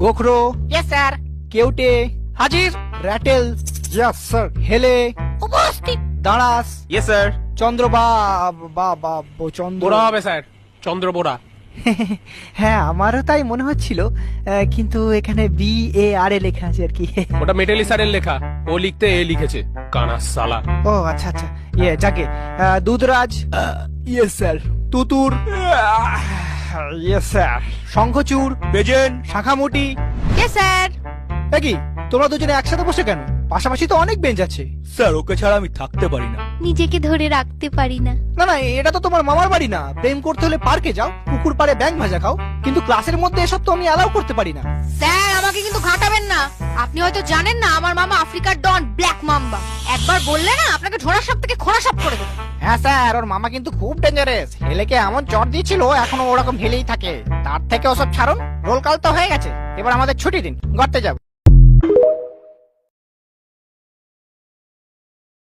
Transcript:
গোখরো, yes sir. কেউটে, হাজির। র্যাটেল, ইয়েস স্যার। হেলে, উপস্থিত। দাঁড়াস, ইয়েস স্যার। চন্দ্র চন্দ্র। বোরা হবে স্যার, চন্দ্র বোরা। হ্যাঁ আমারও তাই মনে হচ্ছিল, কিন্তু এখানে BARA লেখা আছে আর কি। ওটা মেটালি স্যারের লেখা, ও লিখতে এ লিখেছে, কানা সালা। ও আচ্ছা আচ্ছা, যাকে দুধরাজ, ইয়েস স্যার। তুতুর, ইয়েস স্যার। শঙ্খচূড়, বেজেন। শাখামুটি। Yes sir. কি তোমরা দুজনে একসাথে বসে কেন? পাশাপাশি তো অনেক বেঞ্চ আছে। স্যার ওকে ছাড়া আমি থাকতে পারি না। নিজেকে ধরে রাখতে পারি না। না না, এটা তো তোমার মামার বাড়ি না। প্রেম করতে হলে পার্কে যাও, পুকুর পাড়ে ব্যাঙ ভাজা খাও, কিন্তু ক্লাসের মধ্যে এসব তো আমি অ্যালাউ করতে পারি না। স্যার আমাকে কিন্তু ঘাটাবেন না। আপনি হয়তো জানেন না আমার মামা আফ্রিকার ডন ব্ল্যাক মাম্বা। একবার বললে না আপনাকে ঝোড়া সাপ থেকে খোঁড়া সাপ করে দেবো। হ্যাঁ স্যার, ওর মামা কিন্তু খুব ডেঞ্জারাস। হেলেকে এমন চট দিয়েছিল, এখনো ওরকম হেলেই থাকে। তার থেকে ওসব ছাড়ুন, রোল কাল তো হয়ে গেছে। এবার আমাদের ছুটি দিন, গড়তে যাব।